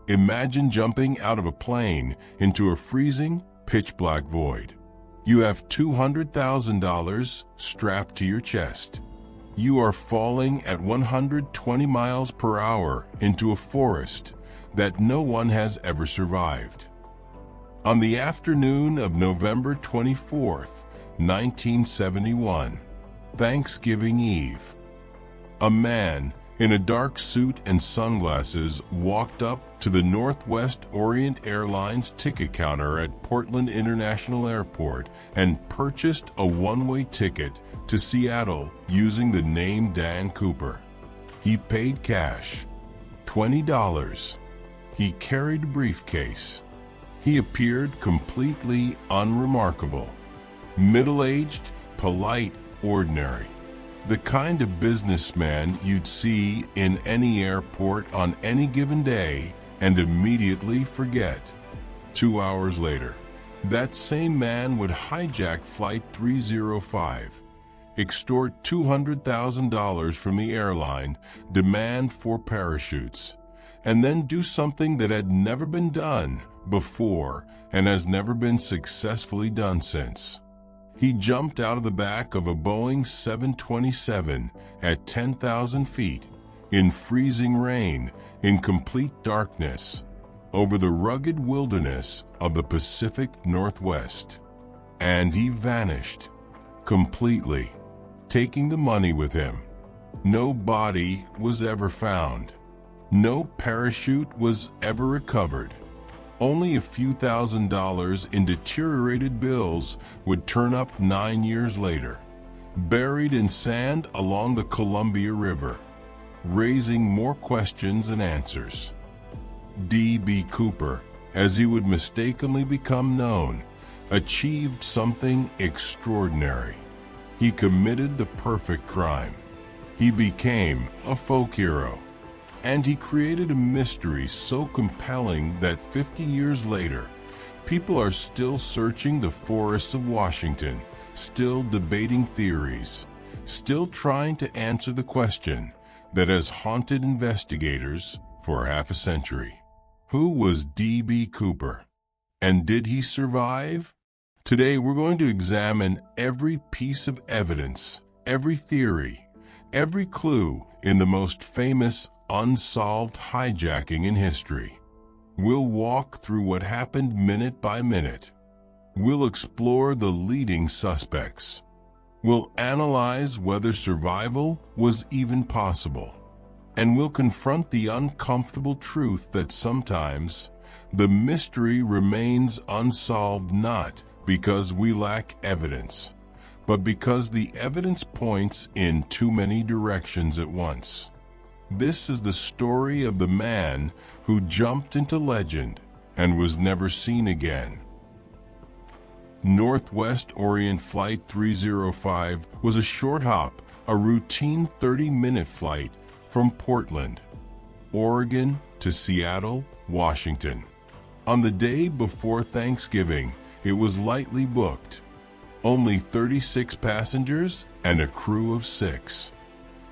Imagine jumping out of a plane into a freezing, pitch-black void. You have $200,000 strapped to your chest. You are falling at 120 miles per hour into a forest that no one has ever survived. On the afternoon of November 24th, 1971, Thanksgiving Eve, a man in a dark suit and sunglasses walked up to the Northwest Orient Airlines ticket counter at Portland International Airport and purchased a one-way ticket to Seattle using the name Dan Cooper. He paid cash, $20. He carried a briefcase. He appeared completely unremarkable, middle-aged, polite, ordinary. The kind of businessman you'd see in any airport on any given day and immediately forget. 2 hours later, that same man would hijack Flight 305, extort $200,000 from the airline, demand 4 parachutes, and then do something that had never been done before and has never been successfully done since. He jumped out of the back of a Boeing 727 at 10,000 feet, in freezing rain, in complete darkness, over the rugged wilderness of the Pacific Northwest. And he vanished, completely, taking the money with him. No body was ever found. No parachute was ever recovered. Only a few $1,000s in deteriorated bills would turn up 9 years later, buried in sand along the Columbia River, raising more questions than answers. D.B. Cooper, as he would mistakenly become known, achieved something extraordinary. He committed the perfect crime. He became a folk hero. And he created a mystery so compelling that 50 years later, people are still searching the forests of Washington, still debating theories, still trying to answer the question that has haunted investigators for half a century. Who was D.B. Cooper? And did he survive? Today we're going to examine every piece of evidence, every theory, every clue in the most famous unsolved hijacking in history. We'll walk through what happened minute by minute. We'll explore the leading suspects. We'll analyze whether survival was even possible. And we'll confront the uncomfortable truth that sometimes the mystery remains unsolved not because we lack evidence, but because the evidence points in too many directions at once. This is the story of the man who jumped into legend and was never seen again. Northwest Orient Flight 305 was a short hop, a routine 30-minute flight from Portland, Oregon to Seattle, Washington. On the day before Thanksgiving, it was lightly booked. Only 36 passengers and a crew of 6.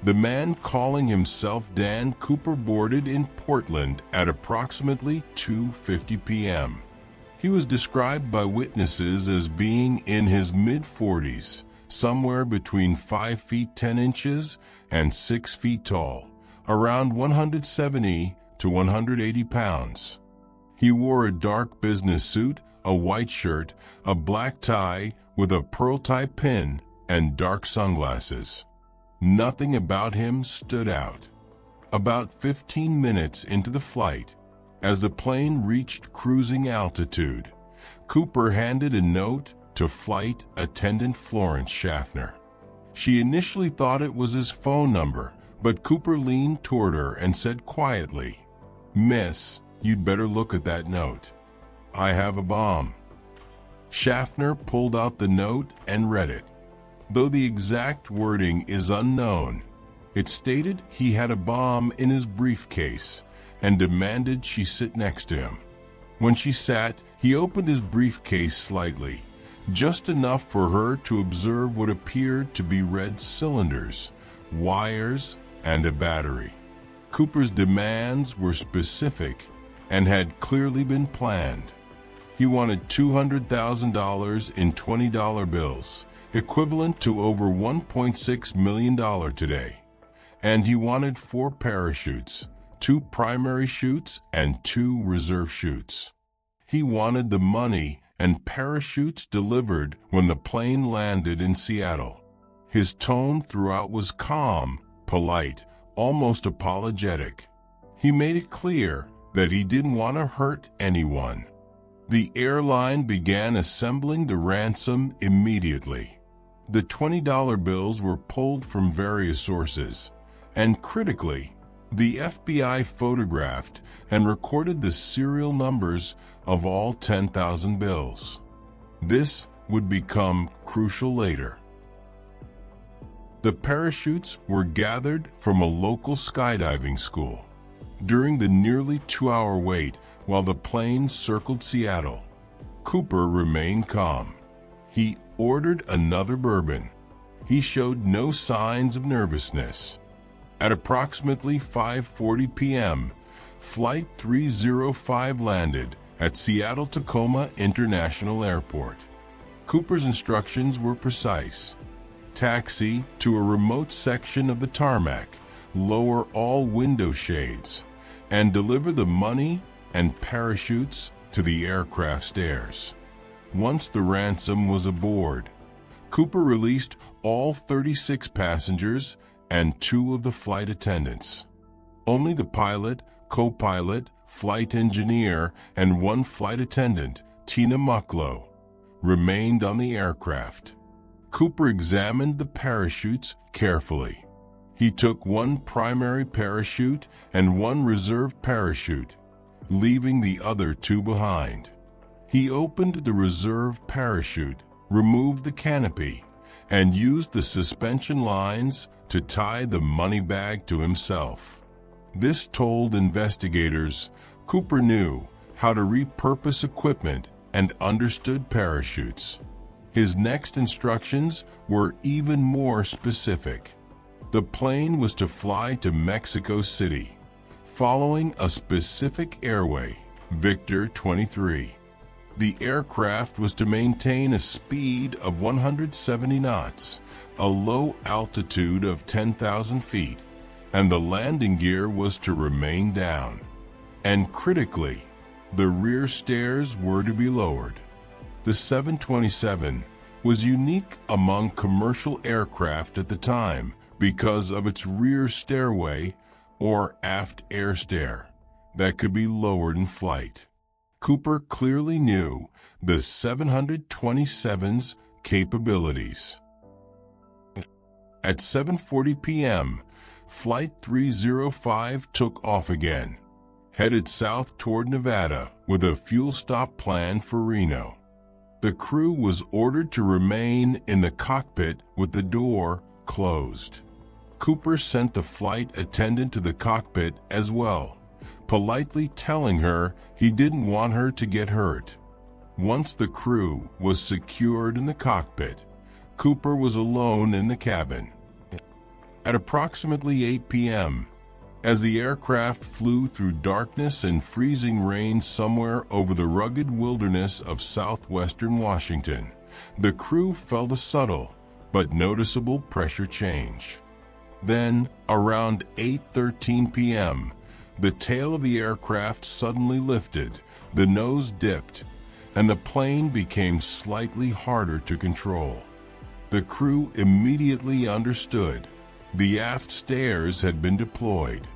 The man calling himself Dan Cooper boarded in Portland at approximately 2:50 p.m. He was described by witnesses as being in his mid-40s, somewhere between 5 feet 10 inches and 6 feet tall, around 170 to 180 pounds. He wore a dark business suit, a white shirt, a black tie with a pearl-type pin, and dark sunglasses. Nothing about him stood out. About 15 minutes into the flight, as the plane reached cruising altitude, Cooper handed a note to flight attendant Florence Schaffner. She initially thought it was his phone number, but Cooper leaned toward her and said quietly, "Miss, you'd better look at that note. I have a bomb." Schaffner pulled out the note and read it. Though the exact wording is unknown, it stated he had a bomb in his briefcase and demanded she sit next to him. When she sat, he opened his briefcase slightly, just enough for her to observe what appeared to be red cylinders, wires, and a battery. Cooper's demands were specific and had clearly been planned. He wanted $200,000 in $20 bills, equivalent to over $1.6 million today. And he wanted 4 parachutes, 2 primary chutes and 2 reserve chutes. He wanted the money and parachutes delivered when the plane landed in Seattle. His tone throughout was calm, polite, almost apologetic. He made it clear that he didn't want to hurt anyone. The airline began assembling the ransom immediately. The $20 bills were pulled from various sources, and critically, the FBI photographed and recorded the serial numbers of all 10,000 bills. This would become crucial later. The parachutes were gathered from a local skydiving school. During the nearly 2-hour wait while the plane circled Seattle, Cooper remained calm. He ordered another bourbon. He showed no signs of nervousness. At approximately 5:40 p.m., Flight 305 landed at Seattle-Tacoma International Airport. Cooper's instructions were precise. Taxi to a remote section of the tarmac, lower all window shades, and deliver the money and parachutes to the aircraft stairs. Once the ransom was aboard, Cooper released all 36 passengers and 2 of the flight attendants. Only the pilot, co-pilot, flight engineer, and 1 flight attendant, Tina Mucklow, remained on the aircraft. Cooper examined the parachutes carefully. He took 1 primary parachute and 1 reserve parachute, leaving the other 2 behind. He opened the reserve parachute, removed the canopy, and used the suspension lines to tie the money bag to himself. This told investigators Cooper knew how to repurpose equipment and understood parachutes. His next instructions were even more specific. The plane was to fly to Mexico City, following a specific airway, Victor 23. The aircraft was to maintain a speed of 170 knots, a low altitude of 10,000 feet, and the landing gear was to remain down. And critically, the rear stairs were to be lowered. The 727 was unique among commercial aircraft at the time because of its rear stairway or aft air stair that could be lowered in flight. Cooper clearly knew the 727's capabilities. At 7:40 p.m., Flight 305 took off again, headed south toward Nevada with a fuel stop planned for Reno. The crew was ordered to remain in the cockpit with the door closed. Cooper sent the flight attendant to the cockpit as well, politely telling her he didn't want her to get hurt. Once the crew was secured in the cockpit, Cooper was alone in the cabin. At approximately 8 p.m., as the aircraft flew through darkness and freezing rain somewhere over the rugged wilderness of southwestern Washington, the crew felt a subtle but noticeable pressure change. Then, around 8:13 p.m., the tail of the aircraft suddenly lifted, the nose dipped, and the plane became slightly harder to control. The crew immediately understood. The aft stairs had been deployed.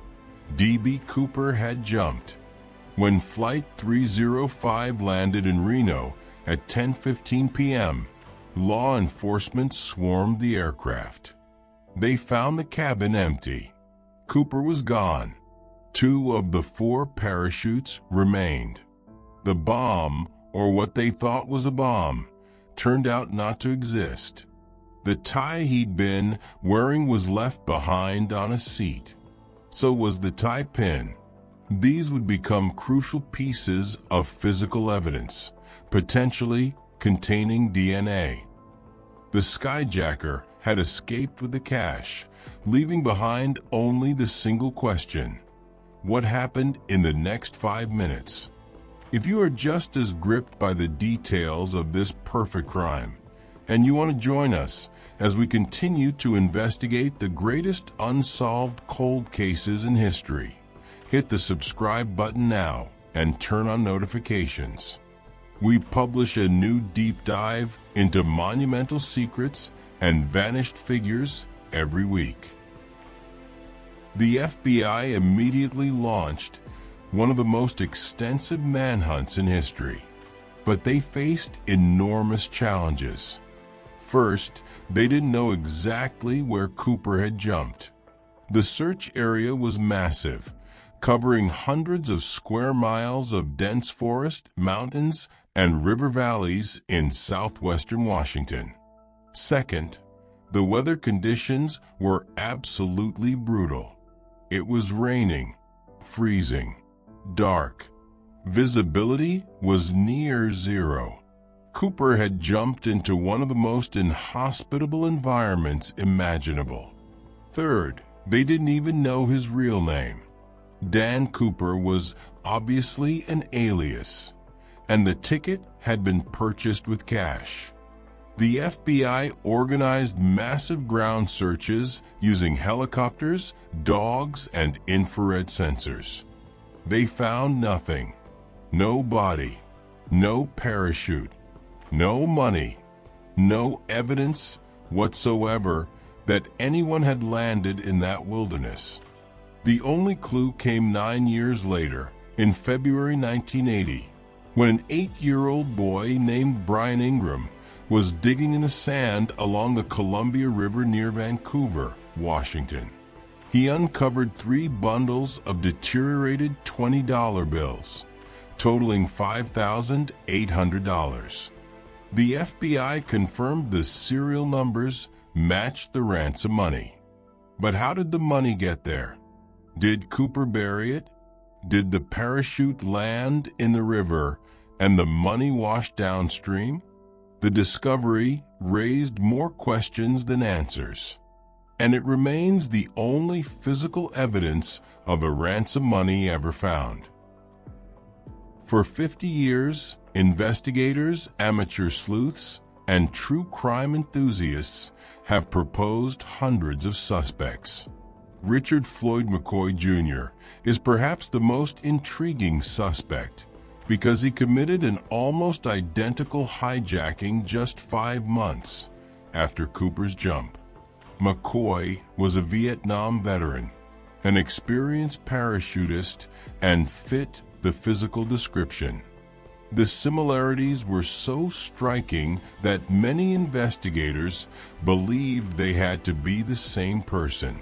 D.B. Cooper had jumped. When Flight 305 landed in Reno at 10:15 p.m., law enforcement swarmed the aircraft. They found the cabin empty. Cooper was gone. 2 of the 4 parachutes remained. The bomb, or what they thought was a bomb, turned out not to exist. The tie he'd been wearing was left behind on a seat. So was the tie pin. These would become crucial pieces of physical evidence, potentially containing DNA. The skyjacker had escaped with the cash, leaving behind only the single question: what happened in the next 5 minutes. If you are just as gripped by the details of this perfect crime, and you want to join us as we continue to investigate the greatest unsolved cold cases in history, hit the subscribe button now and turn on notifications. We publish a new deep dive into monumental secrets and vanished figures every week. The FBI immediately launched one of the most extensive manhunts in history, but they faced enormous challenges. First, they didn't know exactly where Cooper had jumped. The search area was massive, covering hundreds of square miles of dense forest, mountains, and river valleys in southwestern Washington. Second, the weather conditions were absolutely brutal. It was raining, freezing, dark. Visibility was near zero. Cooper had jumped into one of the most inhospitable environments imaginable. Third, they didn't even know his real name. Dan Cooper was obviously an alias, and the ticket had been purchased with cash. The FBI organized massive ground searches using helicopters, dogs, and infrared sensors. They found nothing. No body, no parachute, no money, no evidence whatsoever that anyone had landed in that wilderness. The only clue came 9 years later, in February 1980, when an 8-year-old boy named Brian Ingram was digging in the sand along the Columbia River near Vancouver, Washington. He uncovered 3 bundles of deteriorated $20 bills, totaling $5,800. The FBI confirmed the serial numbers matched the ransom money. But how did the money get there? Did Cooper bury it? Did the parachute land in the river and the money wash downstream? The discovery raised more questions than answers, and it remains the only physical evidence of a ransom money ever found. For 50 years, investigators, amateur sleuths, and true crime enthusiasts have proposed hundreds of suspects. Richard Floyd McCoy Jr. is perhaps the most intriguing suspect because he committed an almost identical hijacking just 5 months after Cooper's jump. McCoy was a Vietnam veteran, an experienced parachutist, and fit the physical description. The similarities were so striking that many investigators believed they had to be the same person.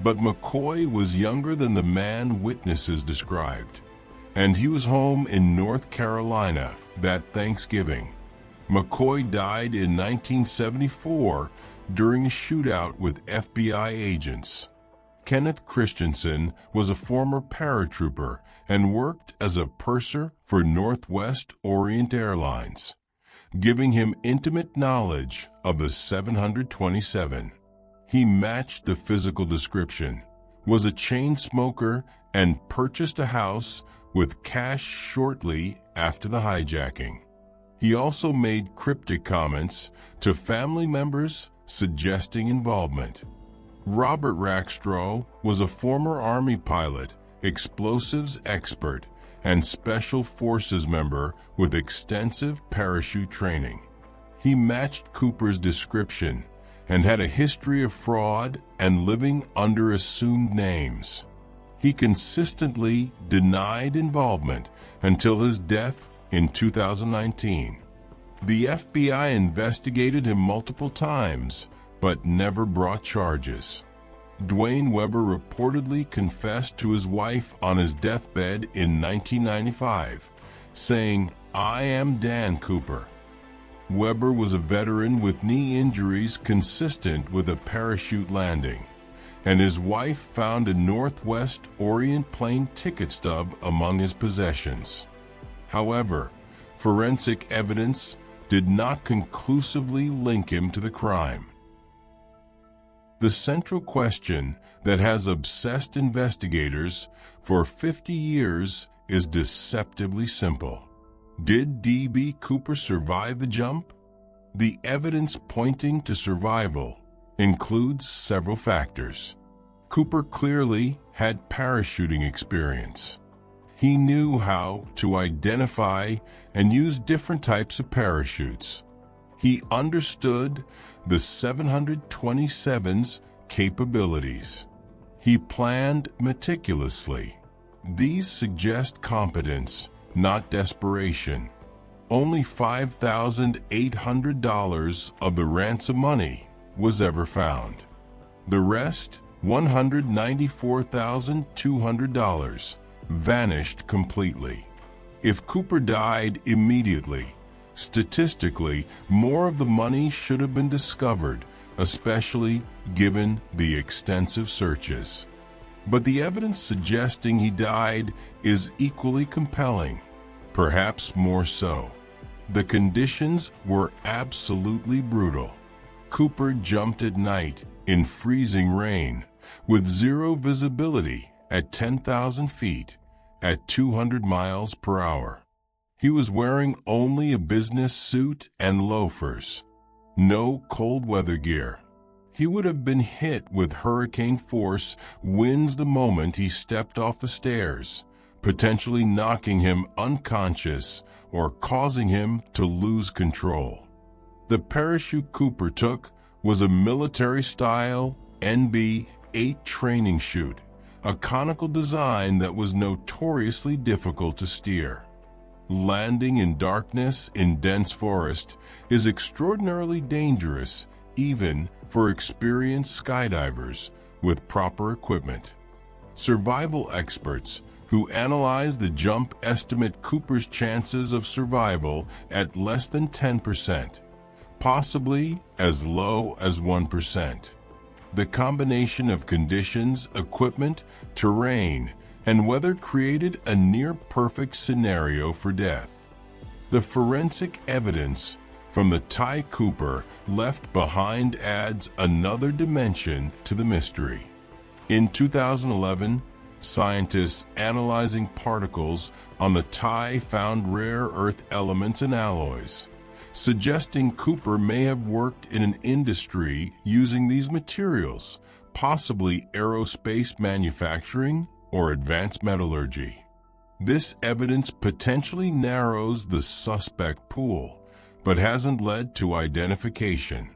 But McCoy was younger than the man witnesses described, and he was home in North Carolina that Thanksgiving. McCoy died in 1974 during a shootout with FBI agents. Kenneth Christensen was a former paratrooper and worked as a purser for Northwest Orient Airlines, giving him intimate knowledge of the 727. He matched the physical description, was a chain smoker, and purchased a house with cash shortly after the hijacking. He also made cryptic comments to family members suggesting involvement. Robert Rackstraw was a former Army pilot, explosives expert, and special forces member with extensive parachute training. He matched Cooper's description and had a history of fraud and living under assumed names. He consistently denied involvement until his death in 2019. The FBI investigated him multiple times, but never brought charges. Dwayne Weber reportedly confessed to his wife on his deathbed in 1995, saying, "I am Dan Cooper." Weber was a veteran with knee injuries consistent with a parachute landing, and his wife found a Northwest Orient plane ticket stub among his possessions. However, forensic evidence did not conclusively link him to the crime. The central question that has obsessed investigators for 50 years is deceptively simple. Did D.B. Cooper survive the jump? The evidence pointing to survival includes several factors. Cooper clearly had parachuting experience. He knew how to identify and use different types of parachutes. He understood the 727's capabilities. He planned meticulously. These suggest competence, not desperation. Only $5,800 of the ransom money was ever found. The rest, $194,200, vanished completely. If Cooper died immediately, statistically, more of the money should have been discovered, especially given the extensive searches. But the evidence suggesting he died is equally compelling, perhaps more so. The conditions were absolutely brutal. Cooper jumped at night in freezing rain, with zero visibility at 10,000 feet at 200 miles per hour. He was wearing only a business suit and loafers. No cold weather gear. He would have been hit with hurricane force winds the moment he stepped off the stairs, potentially knocking him unconscious or causing him to lose control. The parachute Cooper took was a military-style NB-8 training chute, a conical design that was notoriously difficult to steer. Landing in darkness in dense forest is extraordinarily dangerous, even for experienced skydivers with proper equipment. Survival experts who analyzed the jump estimate Cooper's chances of survival at less than 10%, possibly as low as 1%. The combination of conditions, equipment, terrain, and weather created a near-perfect scenario for death. The forensic evidence from the Ty Cooper left behind adds another dimension to the mystery. In 2011, scientists analyzing particles on the Ty found rare earth elements and alloys, suggesting Cooper may have worked in an industry using these materials, possibly aerospace manufacturing or advanced metallurgy. This evidence potentially narrows the suspect pool, but hasn't led to identification.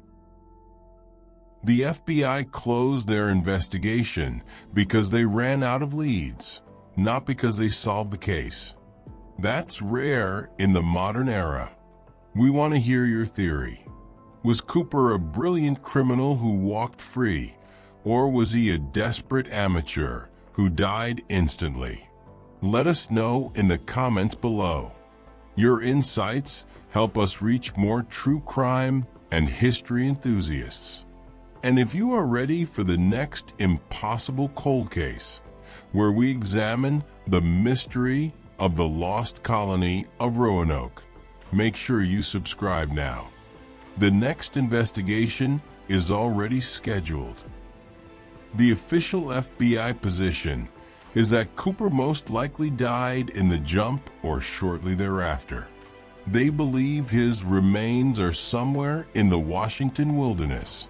The FBI closed their investigation because they ran out of leads, not because they solved the case. That's rare in the modern era. We want to hear your theory. Was Cooper a brilliant criminal who walked free, or was he a desperate amateur who died instantly? Let us know in the comments below. Your insights help us reach more true crime and history enthusiasts. And if you are ready for the next impossible cold case, where we examine the mystery of the lost colony of Roanoke, make sure you subscribe now. The next investigation is already scheduled. The official FBI position is that Cooper most likely died in the jump or shortly thereafter. They believe his remains are somewhere in the Washington wilderness,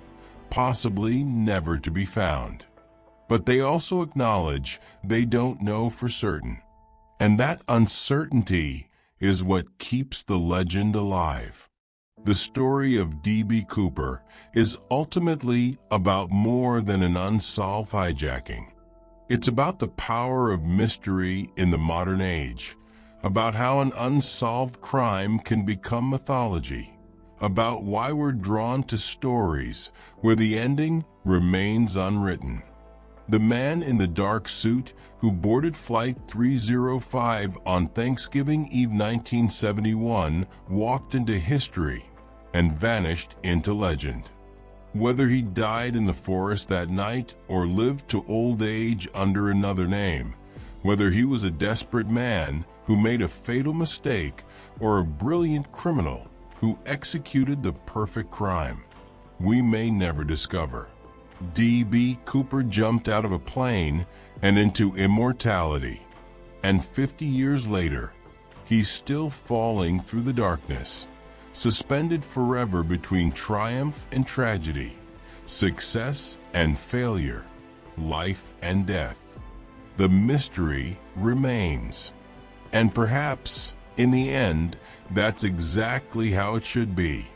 possibly never to be found. But they also acknowledge they don't know for certain. And that uncertainty is what keeps the legend alive. The story of D.B. Cooper is ultimately about more than an unsolved hijacking. It's about the power of mystery in the modern age, about how an unsolved crime can become mythology, about why we're drawn to stories where the ending remains unwritten. The man in the dark suit who boarded Flight 305 on Thanksgiving Eve 1971 walked into history and vanished into legend. Whether he died in the forest that night or lived to old age under another name, whether he was a desperate man who made a fatal mistake or a brilliant criminal who executed the perfect crime, we may never discover. D.B. Cooper jumped out of a plane and into immortality. And 50 years later, he's still falling through the darkness, suspended forever between triumph and tragedy, success and failure, life and death. The mystery remains. And perhaps, in the end, that's exactly how it should be.